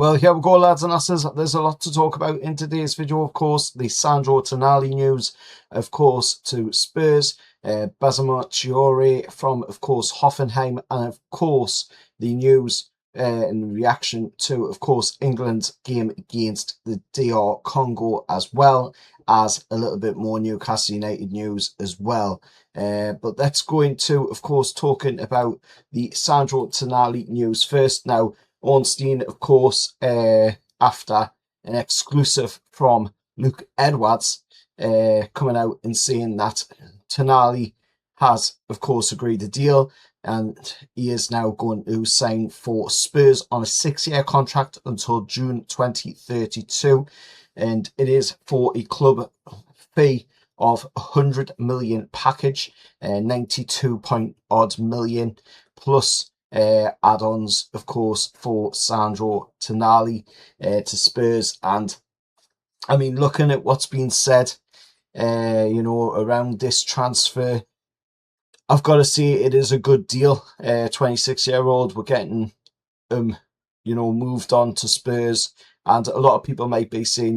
Well, here we go, lads and lasses. There's a lot to talk about in today's video, of course. The Sandro Tonali news, of course, to Spurs. Bazoumana Toure from, of course, Hoffenheim. And, of course, the news in reaction to, of course, England's game against the DR Congo, as well as a little bit more Newcastle United news as well. But let's go into, of course, talking about the Sandro Tonali news first. Now, Ornstein, of course, after an exclusive from Luke Edwards, coming out and saying that Tonali has, of course, agreed a deal and he is now going to sign for Spurs on a 6-year contract until June 2032. And it is for a club fee of 100 million package, 92 million plus add-ons, of course, for Sandro Tonali to Spurs. And I mean, looking at what's been said, around this transfer, I've got to say it is a good deal. 26-year-old, we're getting moved on to Spurs, and a lot of people might be saying,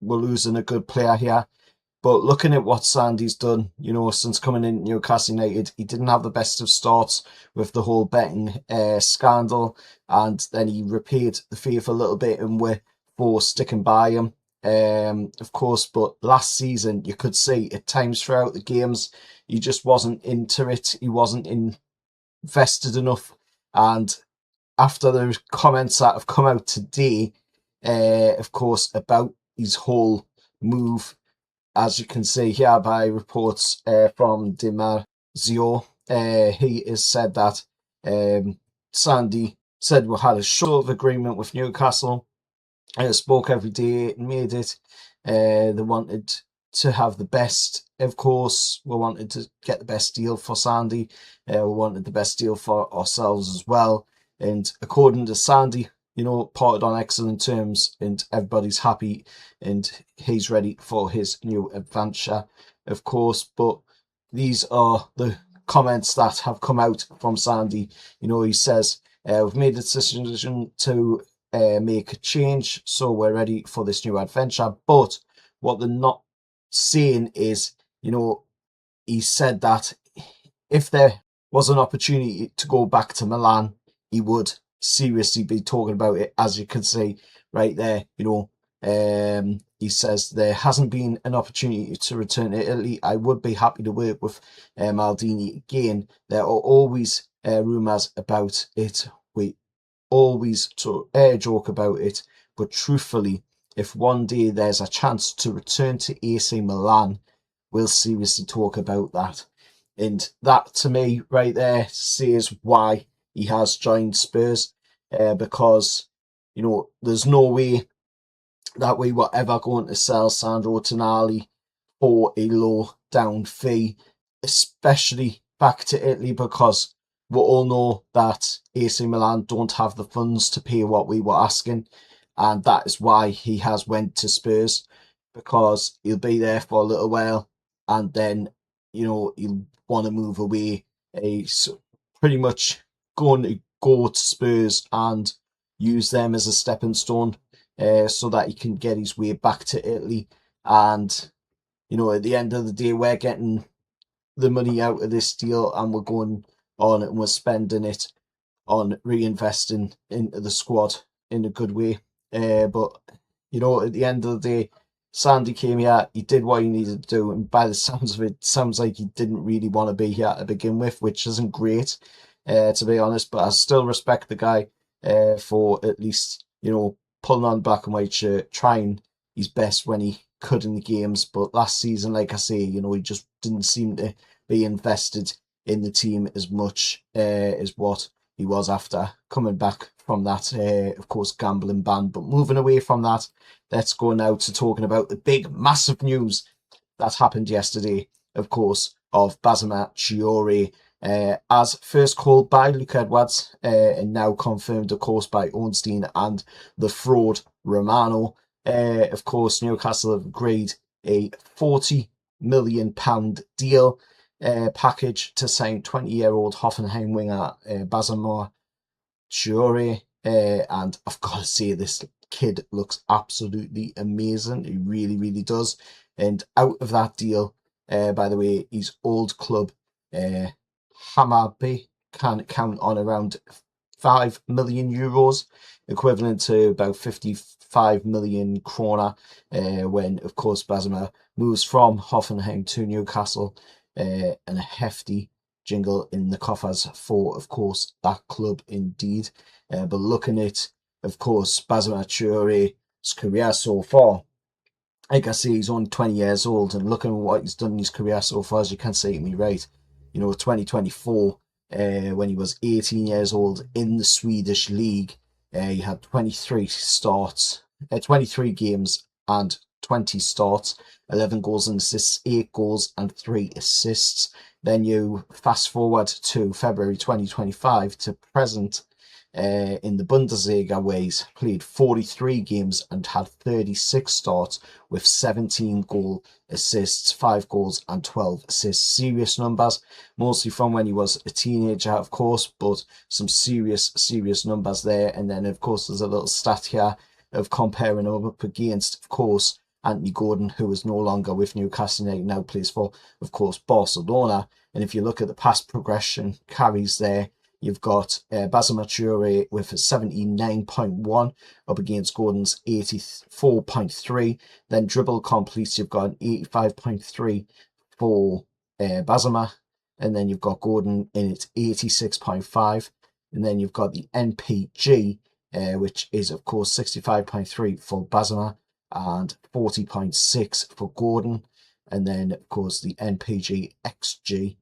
we're losing a good player here. But looking at what Sandy's done, since coming in Newcastle United, he didn't have the best of starts with the whole betting scandal, and then he repaid the fee for a little bit and we're for sticking by him, of course. But last season, you could see at times throughout the games, he just wasn't into it. He wasn't invested enough. And after the comments that have come out today, of course, about his whole move, as you can see here by reports from Di Marzio, he has said that Sandy said we had a short of agreement with Newcastle, spoke every day and made it. They wanted to have the best, of course. We wanted to get the best deal for Sandy. We wanted the best deal for ourselves as well. And according to Sandy, parted on excellent terms and everybody's happy and he's ready for his new adventure, of course. But these are the comments that have come out from Sandy. He says, we've made the decision to make a change, so we're ready for this new adventure. But what they're not saying is, he said that if there was an opportunity to go back to Milan, he would seriously be talking about it. As you can see right there, he says there hasn't been an opportunity to return to Italy. I would be happy to work with Maldini again. There are always rumours about it. We always joke about it, but truthfully, if one day there's a chance to return to AC Milan, we'll seriously talk about that. And that, to me, right there, says why he has joined Spurs, because, there's no way that we were ever going to sell Sandro Tonali for a low down fee, especially back to Italy, because we all know that AC Milan don't have the funds to pay what we were asking, and that is why he has went to Spurs, because he'll be there for a little while and then he'll want to move away. He's pretty much going to go to Spurs and use them as a stepping stone, so that he can get his way back to Italy. And at the end of the day, we're getting the money out of this deal and we're going on and we're spending it on reinvesting into the squad in a good way. But at the end of the day, Sandy came here, he did what he needed to do, and by the sounds of it, sounds like he didn't really want to be here to begin with, which isn't great, to be honest. But I still respect the guy for at least pulling on black and white shirt, trying his best when he could in the games. But last season, like I say, he just didn't seem to be invested in the team as much as what he was after coming back from that, of course, gambling ban. But moving away from that, let's go now to talking about the big, massive news that happened yesterday, of course, of Bazoumana Toure, as first called by Luke Edwards, and now confirmed, of course, by Ornstein and the fraud Romano. Of course, Newcastle have agreed a £40 million deal package to sign 20-year-old Hoffenheim winger Bazoumana Toure. and I've got to say, this kid looks absolutely amazing. He really, really does. And out of that deal, by the way, his old club, Hammarby, can count on around 5 million euros, equivalent to about 55 million krona, when, of course, Bazoumana moves from Hoffenheim to Newcastle, and a hefty jingle in the coffers for, of course, that club indeed. But looking at, of course, Bazoumana Toure's career so far, like I say, he's only 20 years old, and looking at what he's done in his career so far, as you can see to me right, 2024, when he was 18 years old in the Swedish league, he had 23 starts, 23 games and 20 starts, 11 goals and assists, 8 goals and 3 assists. Then you fast forward to February 2025 to present, in the Bundesliga, where he's played 43 games and had 36 starts with 17 goal assists, 5 goals and 12 assists. Serious numbers, mostly from when he was a teenager, of course, but some serious numbers there. And then, of course, there's a little stat here of comparing him up against, of course, Anthony Gordon, who is no longer with Newcastle United, now plays for, of course, Barcelona. And if you look at the past progression carries there, you've got Bazoumana Toure with a 79.1 up against Gordon's 84.3. Then dribble completes, you've got an 85.3 for Bazoumana. And then you've got Gordon in its 86.5. And then you've got the NPG, which is, of course, 65.3 for Bazoumana and 40.6 for Gordon. And then, of course, the NPG XG,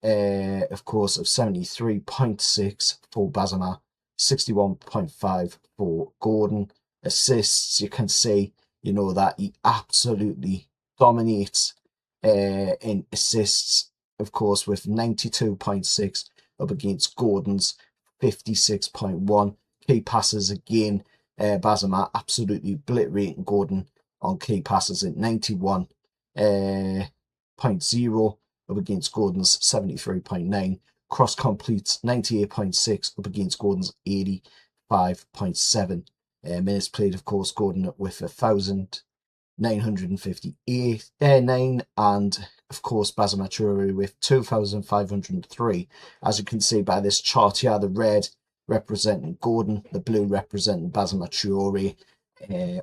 of course, of 73.6 for Bazoumana, 61.5 for Gordon. Assists, you can see, that he absolutely dominates in assists, of course, with 92.6 up against Gordon's 56.1. Key passes again, Bazoumana absolutely obliterating Gordon on key passes at 91.0 up against Gordon's 73.9. Cross completes 98.6 up against Gordon's 85.7. Minutes played, of course, Gordon with 1,958, and of course Bazoumana Toure with 2,503. As you can see by this chart here, the red representing Gordon, the blue representing Bazoumana Toure,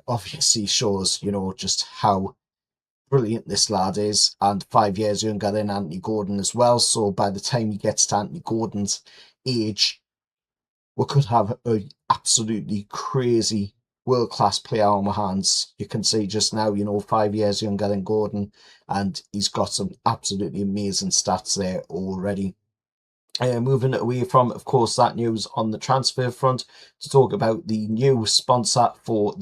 obviously shows, just how brilliant this lad is, and 5 years younger than Anthony Gordon as well. So by the time he gets to Anthony Gordon's age, we could have an absolutely crazy world-class player on our hands. You can see just now, 5 years younger than Gordon, and he's got some absolutely amazing stats there already. Moving away from, of course, that news on the transfer front, to talk about the new sponsor for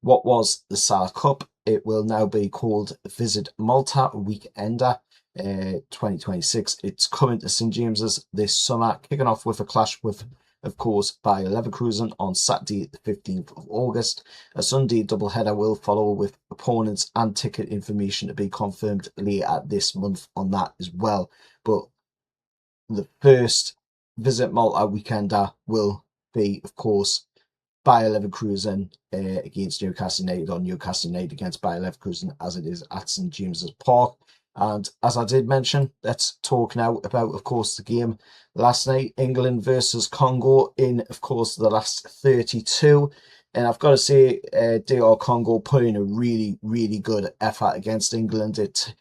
what was the Sal Cup. It will now be called Visit Malta Weekender 2026. It's coming to St James's this summer, kicking off with a clash with, of course, Bayer Leverkusen on Saturday the 15th of August. A Sunday doubleheader will follow, with opponents and ticket information to be confirmed later this month on that as well. But the first Visit Malta Weekender will be, of course, Bayer Leverkusen against Newcastle United, or Newcastle United against Bayer Leverkusen, as it is at St James's Park. And as I did mention, let's talk now about, of course, the game last night, England versus Congo, in, of course, the last 32. And I've got to say, DR Congo put in a really, really good effort against England. At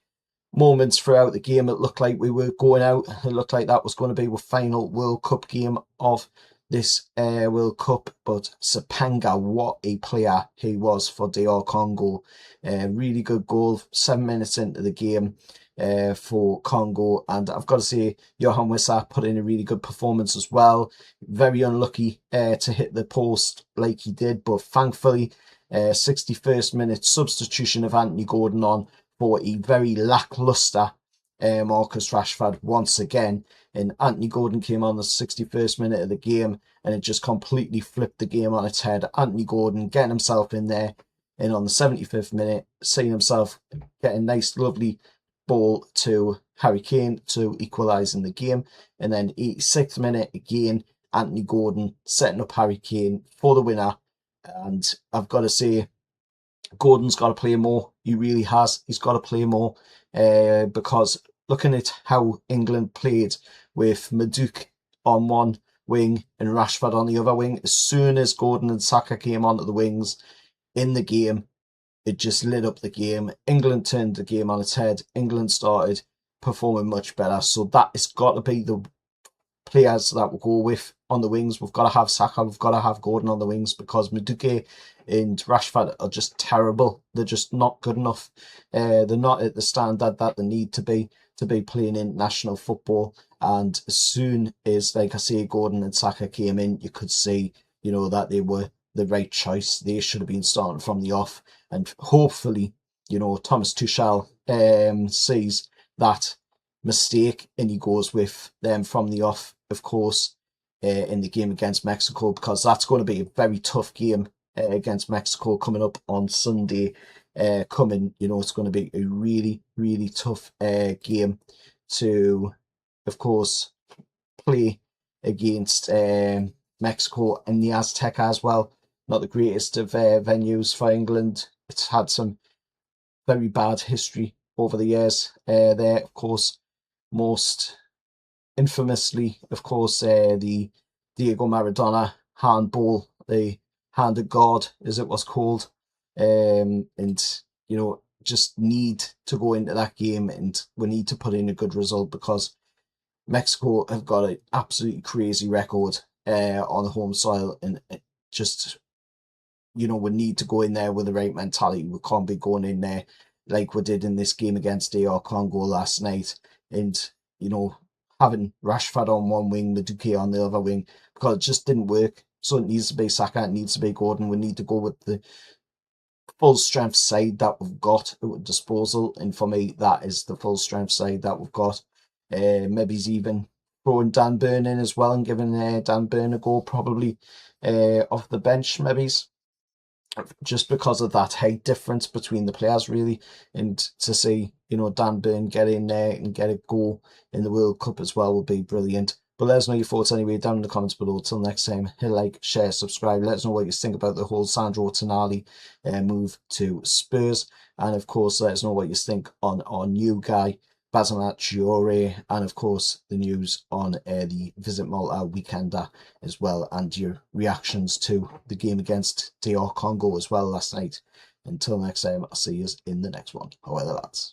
moments throughout the game, it looked like we were going out. It looked like that was going to be the final World Cup game of this World Cup. But Sapanga, what a player he was for DR Congo. Really good goal 7 minutes into the game for Congo. And I've got to say, Johan Wissa put in a really good performance as well. Very unlucky to hit the post like he did, but thankfully 61st minute substitution of Anthony Gordon on for a very lacklustre Marcus Rashford once again. And Anthony Gordon came on the 61st minute of the game, and it just completely flipped the game on its head. Anthony Gordon getting himself in there, and on the 75th minute, seeing himself get a nice, lovely ball to Harry Kane to equalise in the game. And then 86th minute again, Anthony Gordon setting up Harry Kane for the winner. And I've got to say, Gordon's got to play more. He really has. He's got to play more because looking at how England played with Madueke on one wing and Rashford on the other wing, as soon as Gordon and Saka came onto the wings in the game, it just lit up the game. England turned the game on its head. England started performing much better. So that has got to be the players that we'll go with on the wings. We've got to have Saka, we've got to have Gordon on the wings because Madueke and Rashford are just terrible. They're just not good enough. They're not at the standard that they need to be playing international football. And as soon as, like I say, Gordon and Saka came in, you could see, you know, that they were the right choice. They should have been starting from the off. And hopefully, you know, Thomas Tuchel sees that mistake and he goes with them from the off, of course, in the game against Mexico, because that's going to be a very tough game against Mexico coming up on Sunday. You know, it's going to be a really, really tough game to, of course, play against Mexico and the Azteca as well. Not the greatest of venues for England. It's had some very bad history over the years there, of course. Most infamously, of course, the Diego Maradona handball, the hand of God, as it was called. And, you know, just need to go into that game and we need to put in a good result because Mexico have got an absolutely crazy record on the home soil, and it just, you know, we need to go in there with the right mentality. We can't be going in there like we did in this game against DR Congo last night and, you know, having Rashford on one wing, Madueke on the other wing, because it just didn't work. So it needs to be Saka, it needs to be Gordon. We need to go with the full strength side that we've got at disposal. And for me, that is the full strength side that we've got. Maybe he's even throwing Dan Burn in as well and giving Dan Burn a go probably off the bench, maybe, just because of that height difference between the players, really. And to see, you know, Dan Burn get in there and get a goal in the World Cup as well would be brilliant. But let us know your thoughts anyway down in the comments below. Till next time, hit like, share, subscribe. Let us know what you think about the whole Sandro Tonali move to Spurs. And of course, let us know what you think on our new guy, Bazoumana Toure, and of course the news on the Visit Malta weekender as well, and your reactions to the game against DR Congo as well last night. Until next time, I'll see you in the next one. However, lads.